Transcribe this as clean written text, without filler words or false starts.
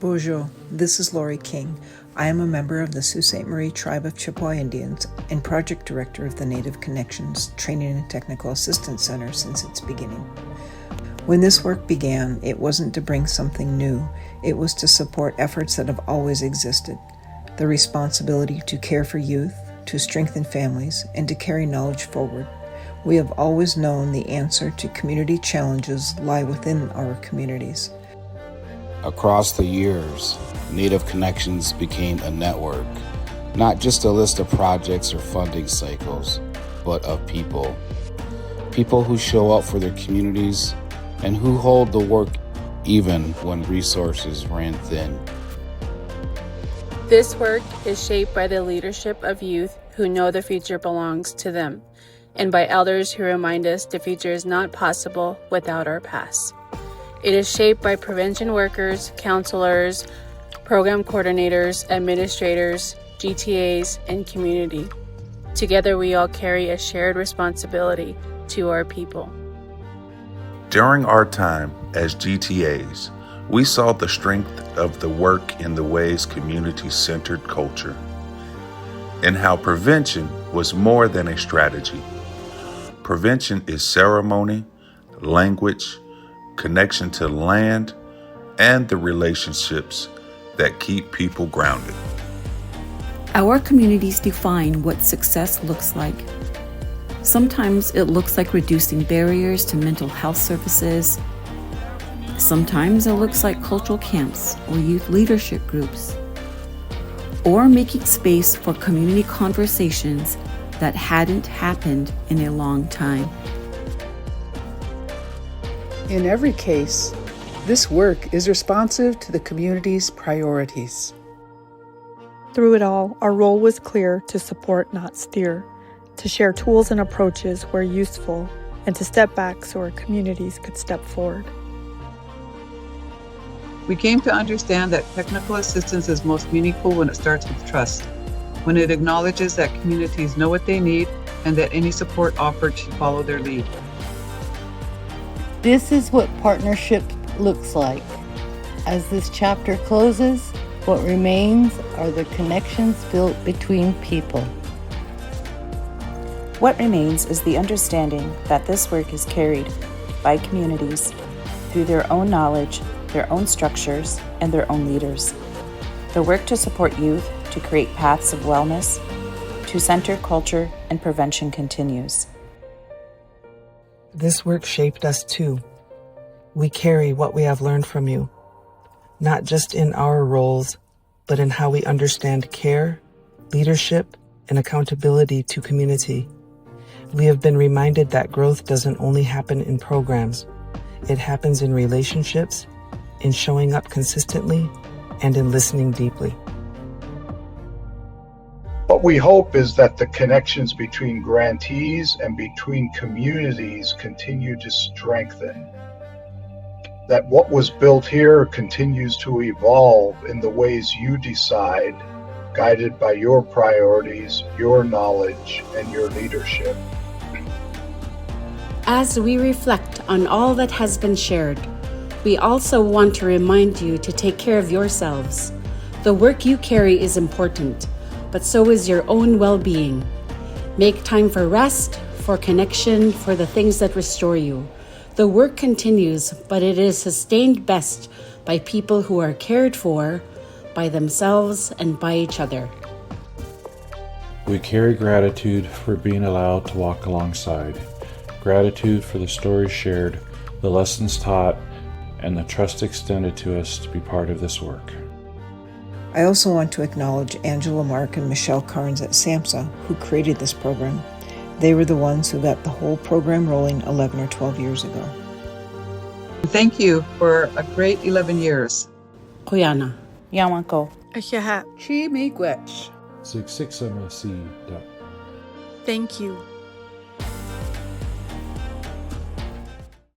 Bonjour, this is Lori King. I am a member of the Sault Ste. Marie Tribe of Chippewa Indians and project director of the Native Connections Training and Technical Assistance Center since its beginning. When this work began, it wasn't to bring something new, it was to support efforts that have always existed. The responsibility to care for youth, to strengthen families, and to carry knowledge forward. We have always known the answer to community challenges lie within our communities. Across the years, Native Connections became a network, not just a list of projects or funding cycles, but of people. People who show up for their communities and who hold the work even when resources ran thin. This work is shaped by the leadership of youth who know the future belongs to them, and by elders who remind us the future is not possible without our past. It is shaped by prevention workers, counselors, program coordinators, administrators, GTAs, and community. Together, we all carry a shared responsibility to our people. During our time as GTAs, we saw the strength of the work in the ways community-centered culture, and how prevention was more than a strategy. Prevention is ceremony, language, connection to land, and the relationships that keep people grounded. Our communities define what success looks like. Sometimes it looks like reducing barriers to mental health services. Sometimes it looks like cultural camps or youth leadership groups, or making space for community conversations that hadn't happened in a long time. In every case, this work is responsive to the community's priorities. Through it all, our role was clear: to support, not steer, to share tools and approaches where useful, and to step back so our communities could step forward. We came to understand that technical assistance is most meaningful when it starts with trust, when it acknowledges that communities know what they need and that any support offered should follow their lead. This is what partnership looks like. As this chapter closes, what remains are the connections built between people. What remains is the understanding that this work is carried by communities through their own knowledge, their own structures, and their own leaders. The work to support youth, to create paths of wellness, to center culture and prevention continues. This work shaped us too. We carry what we have learned from you, not just in our roles, but in how we understand care, leadership, and accountability to community. We have been reminded that growth doesn't only happen in programs. It happens in relationships, in showing up consistently, and in listening deeply. What we hope is that the connections between grantees and between communities continue to strengthen. That what was built here continues to evolve in the ways you decide, guided by your priorities, your knowledge, and your leadership. As we reflect on all that has been shared, we also want to remind you to take care of yourselves. The work you carry is important, but so is your own well-being. Make time for rest, for connection, for the things that restore you. The work continues, but it is sustained best by people who are cared for, by themselves, and by each other. We carry gratitude for being allowed to walk alongside, gratitude for the stories shared, the lessons taught, and the trust extended to us to be part of this work. I also want to acknowledge Angela Mark and Michelle Carnes at SAMHSA, who created this program. They were the ones who got the whole program rolling 11 or 12 years ago. Thank you for a great 11 years. Kuyana. Yawanko. Ahiahat. Chi Miigwech. Siksika. Thank you.